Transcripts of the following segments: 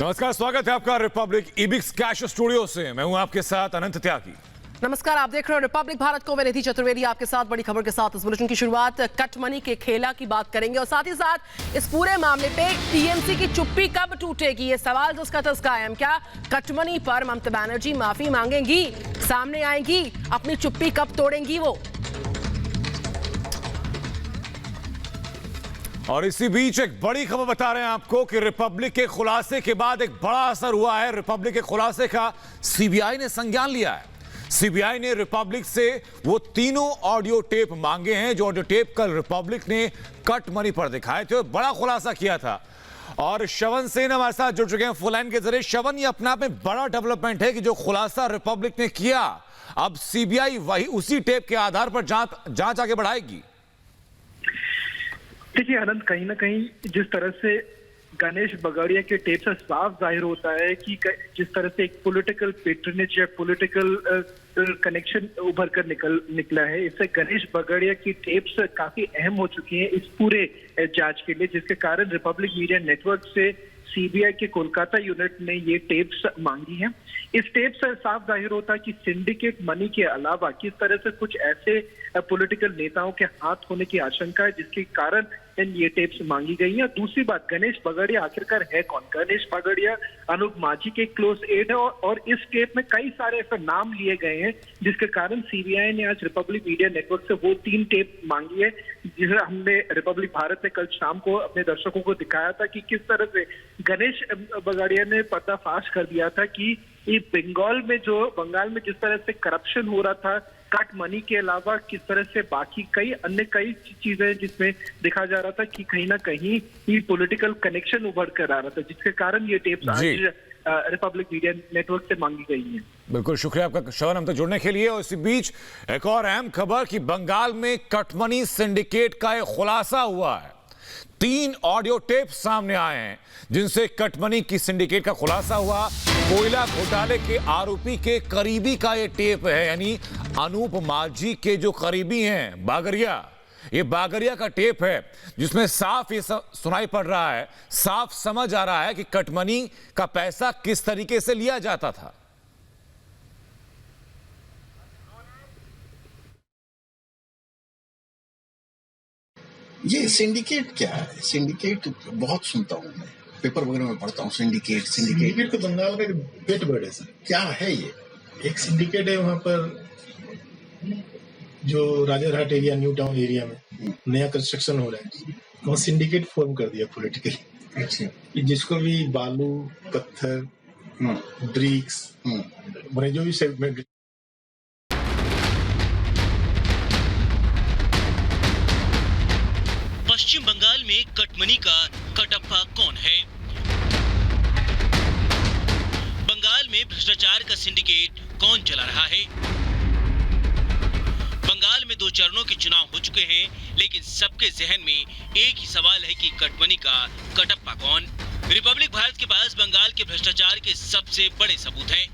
नमस्कार, स्वागत है आपका रिपब्लिक ईबिक्स कैश स्टूडियो से। मैं हूं आपके साथ अनंत त्यागी। नमस्कार, आप देख रहे हो रिपब्लिक भारत को। मैं निधि चतुर्वेदी आपके साथ बड़ी खबर के साथ इस बुलेटिन की शुरुआत कट मनी के खेला की बात करेंगे और साथ ही साथ इस पूरे मामले पे टीएमसी की चुप्पी कब टूटेगी, ये सवाल जिसका तस कायम। क्या कट मनी पर ममता बनर्जी माफी मांगेंगी, सामने आएंगी, अपनी चुप्पी कब तोड़ेंगी वो? और इसी बीच एक बड़ी खबर बता रहे हैं आपको कि रिपब्लिक के खुलासे के बाद एक बड़ा असर हुआ है। रिपब्लिक के खुलासे का सीबीआई ने संज्ञान लिया है। सीबीआई ने रिपब्लिक से वो तीनों ऑडियो टेप मांगे हैं जो ऑडियो टेप कल रिपब्लिक ने कट मनी पर दिखाए थे और बड़ा खुलासा किया था। और श्रवण सेन हमारे साथ जुड़ चुके हैं फोन लाइन के जरिए। श्रवण, ये अपने आप में बड़ा डेवलपमेंट है कि जो खुलासा रिपब्लिक ने किया, अब सीबीआई वही उसी टेप के आधार पर जांच आगे बढ़ाएगी। देखिए आनंद, कहीं ना कहीं जिस तरह से गणेश बगड़िया के टेप से साफ जाहिर होता है कि जिस तरह से एक पॉलिटिकल पेट्रनेज या पॉलिटिकल कनेक्शन उभर कर निकला है, इससे गणेश बगड़िया की टेप्स काफी अहम हो चुकी हैं इस पूरे जांच के लिए, जिसके कारण रिपब्लिक मीडिया नेटवर्क से सीबीआई के कोलकाता यूनिट ने ये टेप्स मांगी हैं। इस टेप से साफ जाहिर होता है कि सिंडिकेट मनी के अलावा किस तरह से कुछ ऐसे पॉलिटिकल नेताओं के हाथ होने की आशंका है जिसके कारण ये टेप्स मांगी गई हैं। दूसरी बात, गणेश बगड़िया आखिरकार है कौन? गणेश बगड़िया अनूप माझी के क्लोज एड है और इस टेप में कई सारे ऐसे नाम लिए गए हैं जिसके कारण सीबीआई ने आज रिपब्लिक मीडिया नेटवर्क से वो 3 टेप मांगी है, जिसे हमने रिपब्लिक भारत में कल शाम को अपने दर्शकों को दिखाया था कि किस तरह से गणेश बगड़िया ने पर्दाफाश कर दिया था कि ये बंगाल में जिस तरह से करप्शन हो रहा था, कट मनी के अलावा किस तरह से बाकी कई चीजें जिसमें दिखा जा रहा था कि कहीं ना कहीं ये पॉलिटिकल कनेक्शन उभर कर आ रहा था, जिसके कारण ये टेप्स आज रिपब्लिक मीडिया नेटवर्क से मांगी गई है। बिल्कुल, शुक्रिया आपका श्रवण हम तक जुड़ने के लिए। और इसी बीच एक और अहम खबर कि बंगाल में कट मनी सिंडिकेट का एक खुलासा हुआ है। 3 ऑडियो टेप सामने आए हैं जिनसे कटमनी की सिंडिकेट का खुलासा हुआ। कोयला घोटाले के आरोपी के करीबी का ये टेप है, यानी अनूप माझी के जो करीबी हैं बागरिया, ये बागरिया का टेप है जिसमें साफ ये सुनाई पड़ रहा है, साफ समझ आ रहा है कि कटमनी का पैसा किस तरीके से लिया जाता था। ये सिंडिकेट क्या है? सिंडिकेट बहुत सुनता हूँ मैं, पेपर वगैरह में पढ़ता हूँ। सिंडिकेट तो बंगाल का एक पेट बर्ड है सर। क्या है ये? एक सिंडिकेट है वहाँ पर जो Rajarhat area, new town area में नया कंस्ट्रक्शन हो रहा है, वहाँ सिंडिकेट फॉर्म कर दिया पॉलिटिकली। अच्छा। जिसको भी बालू, पत्थर, ब्रिक्स, जो भी पश्चिम बंगाल में कटमनी का कटप्पा कौन है? बंगाल में भ्रष्टाचार का सिंडिकेट कौन चला रहा है? बंगाल में 2 चरणों के चुनाव हो चुके हैं, लेकिन सबके जहन में एक ही सवाल है कि कटमनी का कटप्पा कौन? रिपब्लिक भारत के पास बंगाल के भ्रष्टाचार के सबसे बड़े सबूत हैं।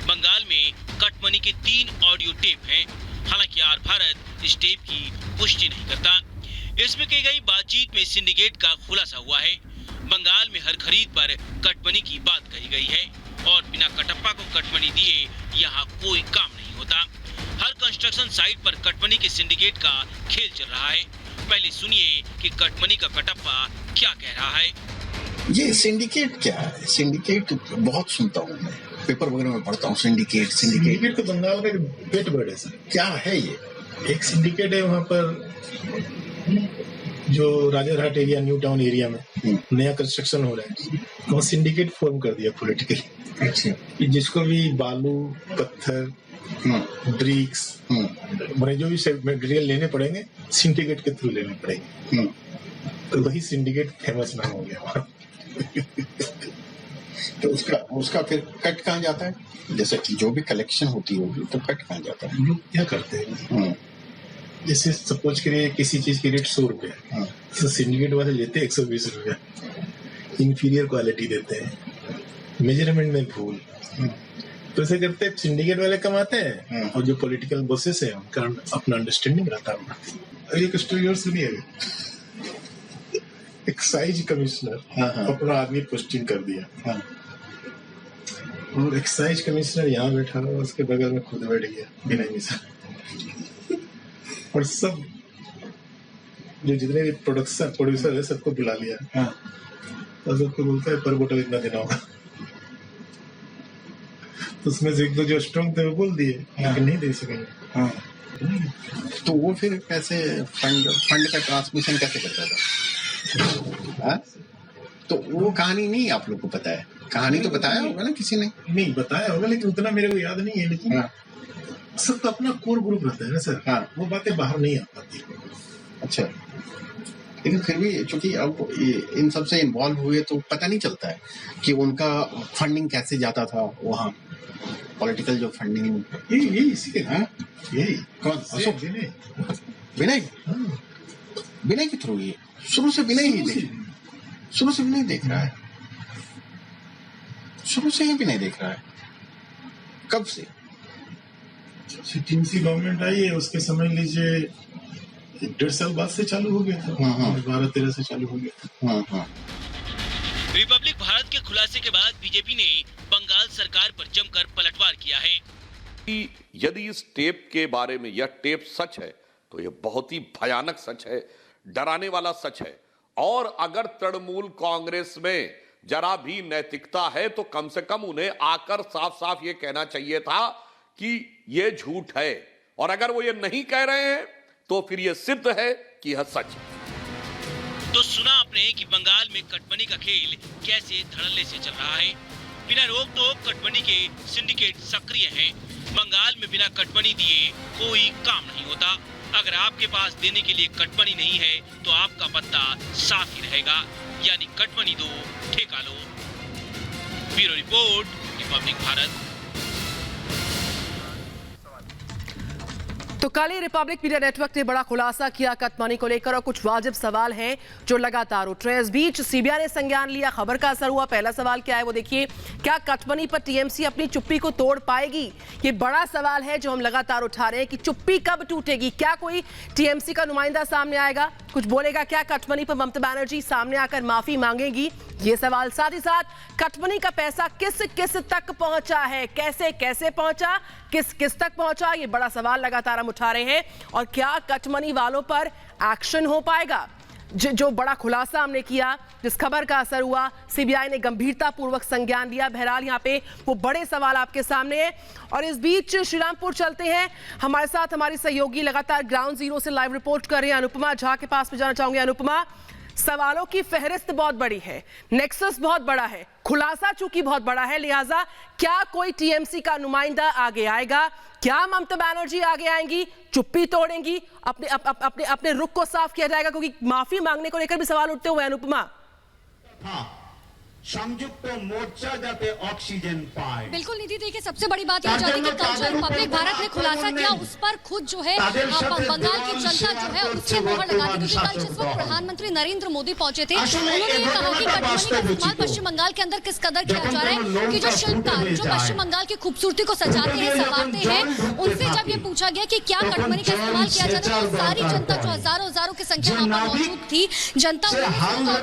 बंगाल में कटमनी के 3 ऑडियो टेप हैं। हालांकि आर भारत इस टेप की पुष्टि नहीं करता। इसमें की गई बातचीत में सिंडिकेट का खुलासा हुआ है। बंगाल में हर खरीद पर कटमनी की बात कही गई है और बिना कटप्पा को कटमनी दिए यहाँ कोई काम नहीं होता। हर कंस्ट्रक्शन साइट पर कटमनी के सिंडिकेट का खेल चल रहा है। पहले सुनिए कि कटमनी का कटप्पा क्या कह रहा है। ये सिंडिकेट क्या है? सिंडिकेट बहुत सुनता हूँ मैं, पेपर वगैरह में पढ़ता हूँ। सिंडिकेट तो बंगाल का एक पेट बर्ड है सर। क्या है ये? एक सिंडिकेट है वहाँ पर जो Rajarhat area, new town area में नया कंस्ट्रक्शन हो रहा है, वहाँ सिंडिकेट फॉर्म कर दिया पॉलिटिकली। अच्छा। जिसको भी बालू, पत्थर, ब्रिक्स, जो भी मटेरियल लेने पड़ेंगे सिंडिकेट के थ्रू लेने पड़ेंगे। तो वही सिंडिकेट फेमस नाम हो गया वहाँ। तो उसका फिर कट कहाँ जाता है? जैसे कि जो भी कलेक्शन होती होगी तो कट कहाँ जाता है? लोग क्या करते हैं, जैसे सपोज करिए किसी चीज की रेट 100 रुपया, तो सिंडिकेट वाले लेते हैं 120 रुपया, इंफीरियर क्वालिटी देते हैं, मेजरमेंट में भूल। तो ऐसे करते हैं, सिंडिकेट वाले कमाते हैं और जो पॉलिटिकल बॉसेस है उनका अपना अंडरस्टैंडिंग रहता है। एक स्टोरी और सुनिए। एक्साइज कमिश्नर अपना आदमी पोस्टिंग कर दिया, और एक्साइज कमिश्नर यहाँ बैठा हुआ, उसके बगल में खुद बैठ गया विनय मिश्रा। और सब जो जितने भी प्रोड्यूसर है सबको बुला लिया। और सबको बोलता है पर बोतल इतना देना होगा। तो उसमें से एक दो जो स्ट्रॉन्ग थे वो बोल दिए लेकिन नहीं दे सकेंगे। तो वो फिर कैसे फंड का ट्रांसमिशन कैसे करता था? हाँ? तो वो कहानी नहीं आप लोग को पता है? कहानी तो बताया होगा ना किसी ने? नहीं बताया होगा लेकिन उतना मेरे को याद नहीं है। लेकिन सबका अपना कोर ग्रुप रहता है ना सर। हाँ। वो बातें बाहर नहीं आ पाती। अच्छा, लेकिन फिर भी चूंकि अब इन सब से इन्वॉल्व हुए तो पता नहीं चलता है कि उनका फंडिंग कैसे जाता था वहाँ, पॉलिटिकल जो फंडिंग। यही इसी के। हाँ? यही कौन? अशोक विनय। विनय? विनय के थ्रू ये शुरू से विनय ही शुरू से विनय देख रहा है। शुरू से ही विनय देख रहा है। कब से? टीएमसी गवर्नमेंट आई है उसके समझ लीजिए 1.5 साल बाद से चालू हो गया था। 12-13 से चालू हो गया था। रिपब्लिक भारत के खुलासे के बाद बीजेपी ने बंगाल सरकार पर जमकर पलटवार किया है। यदि इस टेप के बारे में यह टेप सच है तो यह बहुत ही भयानक सच है, डराने वाला सच है। और अगर तृणमूल कांग्रेस में जरा भी नैतिकता है तो कम से कम उन्हें आकर साफ साफ यह कहना चाहिए था कि यह झूठ है। और अगर वो ये नहीं कह रहे हैं तो फिर यह सिद्ध है कि यह सच है। तो सुना आपने कि बंगाल में कटमनी का खेल कैसे धड़ल्ले से चल रहा है। बिना रोक टोक कटमनी के सिंडिकेट सक्रिय हैं। बंगाल में बिना कटमनी दिए कोई काम नहीं होता। अगर आपके पास देने के लिए कटमनी नहीं है तो आपका पत्ता साफ ही रहेगा, यानी कटमनी दो ठेका लो। Bureau report, Republic Bharat. तो कल ही रिपब्लिक मीडिया नेटवर्क ने बड़ा खुलासा किया कटमनी को लेकर और कुछ वाजिब सवाल हैं जो लगातार उठ रहे हैं। इस बीच सीबीआई ने संज्ञान लिया, खबर का असर हुआ। पहला सवाल क्या है वो देखिए, क्या कटमनी पर टीएमसी अपनी चुप्पी को तोड़ पाएगी? ये बड़ा सवाल है जो हम लगातार उठा रहे हैं कि चुप्पी कब टूटेगी। क्या कोई टीएमसी का नुमाइंदा सामने आएगा, कुछ बोलेगा? क्या कटमनी पर ममता बनर्जी सामने आकर माफी मांगेगी? ये सवाल। साथ ही साथ कटमनी का पैसा किस किस तक पहुंचा है, कैसे कैसे पहुंचा, किस किस तक पहुंचा, ये बड़ा सवाल लगातार हम उठा रहे हैं। और क्या कटमनी वालों पर एक्शन हो पाएगा? जो बड़ा खुलासा हमने किया, जिस खबर का असर हुआ, सीबीआई ने गंभीरता पूर्वक संज्ञान लिया। बहरहाल यहाँ पे वो बड़े सवाल आपके सामने हैं। और इस बीच श्रीरामपुर चलते हैं, हमारे साथ हमारी सहयोगी लगातार ग्राउंड जीरो से लाइव रिपोर्ट कर रही है अनुपमा झा के पास में जाना चाहूंगी। अनुपमा, सवालों की फहरिस्त बहुत बड़ी है, नेक्सस बहुत बड़ा है, खुलासा चूंकि बहुत बड़ा है, लिहाजा क्या कोई टीएमसी का नुमाइंदा आगे आएगा? क्या ममता बनर्जी आगे आएंगी, चुप्पी तोड़ेंगी, अपने रुख को साफ किया जाएगा? क्योंकि माफी मांगने को लेकर भी सवाल उठते हुए अनुपमा। संयुक्त मोर्चा जाते ऑक्सीजन पाए। बिल्कुल निधि, देखिए सबसे बड़ी बात यह जाती है कि कल जो रिपब्लिक भारत ने खुलासा किया उस पर खुद जो है बंगाल की जनता जो है उससे मोहर लगा दी। क्योंकि कल जिस वक्त प्रधानमंत्री नरेंद्र मोदी पहुंचे थे उन्होंने ये कहा कि कटमनी का इस्तेमाल पश्चिम बंगाल के अंदर किस कदर किया जा रहा है कि जो शिल्पकार जो पश्चिम बंगाल की खूबसूरती को सजाते हैं, संवारते हैं, उनसे जब ये पूछा गया कि क्या कटमनी का इस्तेमाल किया जाता है तो सारी जनता जो हजारों की संख्या वहां पर मौजूद थी, जनता ने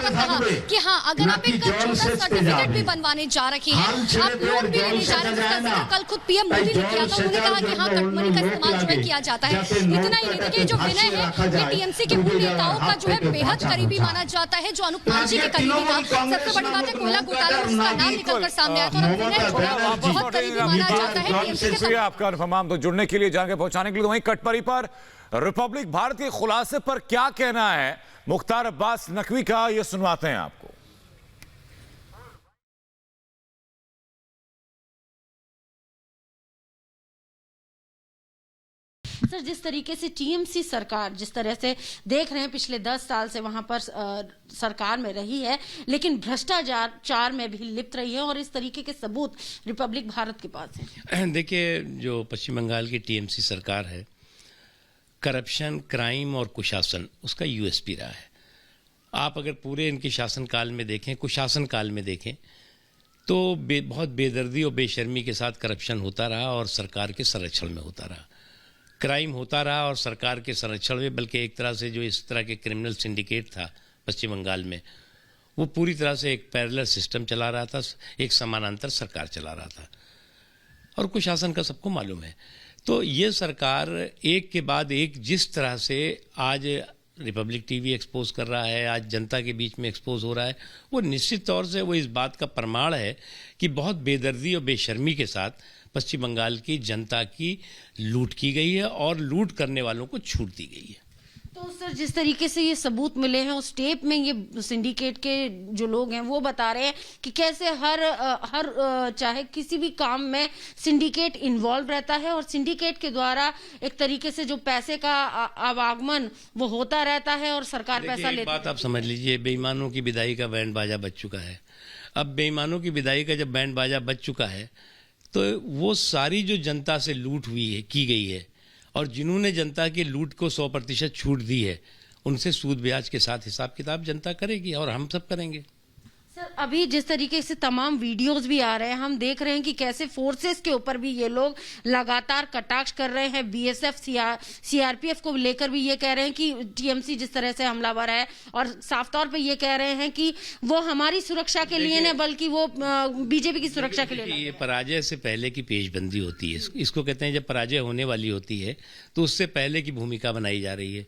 कहा कि हाँ, अगर आप एक सर्टिफिकेट भी बनवाने जा रही हैं, आप लोन भी लेने जा रहे हैं, जिसका जिक्र कल खुद पीएम मोदी ने किया था। उन्होंने कहा कि हाँ, कटमनी का इस्तेमाल जो है किया जाता है। इतना ही नहीं, देखिए जो विनय है ये टीएमसी के उन नेताओं का जो है बेहद करीबी माना जाता है जो अनुप मांझी के करीबी था। सबसे बड़ी बात है कोयला घोटाला, उसका नाम निकलकर सामने आया था और विनय जो है बहुत करीबी माना जाता है टीएमसी के। शुक्रिया आपका अनुपमा, तो जुड़ने के लिए, जाके पहुंचाने के लिए। वहीं कटमनी पर रिपब्लिक भारत के खुलासे पर क्या कहना है मुख्तार अब्बास नकवी का, ये सुनवाते हैं आपको। सर, जिस तरीके से टीएमसी सरकार जिस तरह से देख रहे हैं पिछले 10 साल से वहां पर सरकार में रही है, लेकिन भ्रष्टाचार में भी लिप्त रही है और इस तरीके के सबूत रिपब्लिक भारत के पास है। देखिए, जो पश्चिम बंगाल की टीएमसी सरकार है, करप्शन, क्राइम और कुशासन उसका यूएसपी रहा है। आप अगर पूरे इनके शासनकाल में देखें, कुशासनकाल में देखें, तो बहुत बेदर्दी और बेशर्मी के साथ करप्शन होता रहा और सरकार के संरक्षण में होता रहा। क्राइम होता रहा और सरकार के संरक्षण में, बल्कि एक तरह से जो इस तरह के क्रिमिनल सिंडिकेट था पश्चिम बंगाल में, वो पूरी तरह से एक पैरेलल सिस्टम चला रहा था, एक समानांतर सरकार चला रहा था। और कुशासन का सबको मालूम है। तो ये सरकार एक के बाद एक जिस तरह से आज रिपब्लिक टीवी एक्सपोज कर रहा है, आज जनता के बीच में एक्सपोज हो रहा है, वो निश्चित तौर से वो इस बात का प्रमाण है कि बहुत बेदर्दी और बेशर्मी के साथ पश्चिम बंगाल की जनता की लूट की गई है और लूट करने वालों को छूट दी गई है। तो सर, जिस तरीके से ये सबूत मिले हैं उस टेप में, ये सिंडिकेट के जो लोग हैं वो बता रहे हैं कि कैसे हर चाहे किसी भी काम में सिंडिकेट इन्वॉल्व रहता है और सिंडिकेट के द्वारा एक तरीके से जो पैसे का आवागमन वो होता रहता है और सरकार पैसा लेती है। बात आप समझ लीजिए, बेईमानों की विदाई का बैंड बाजा बज चुका है। अब बेईमानों की विदाई का जब बैंड बाजा बज चुका है तो वो सारी जो जनता से लूट हुई है, की गई है, और जिन्होंने जनता की लूट को 100% छूट दी है, उनसे सूद ब्याज के साथ हिसाब किताब जनता करेगी और हम सब करेंगे। सर, अभी जिस तरीके से तमाम वीडियोस भी आ रहे हैं, हम देख रहे हैं कि कैसे फोर्सेस के ऊपर भी ये लोग लगातार कटाक्ष कर रहे हैं। बीएसएफ सीआरपीएफ को लेकर भी ये कह रहे हैं कि टीएमसी जिस तरह से हमलावर है, और साफ तौर पे ये कह रहे हैं कि वो हमारी सुरक्षा के लिए नहीं बल्कि वो बीजेपी की सुरक्षा के लिए। ये पराजय से पहले की पेशबंदी होती है, इसको कहते हैं जब पराजय होने वाली होती है तो उससे पहले की भूमिका बनाई जा रही है।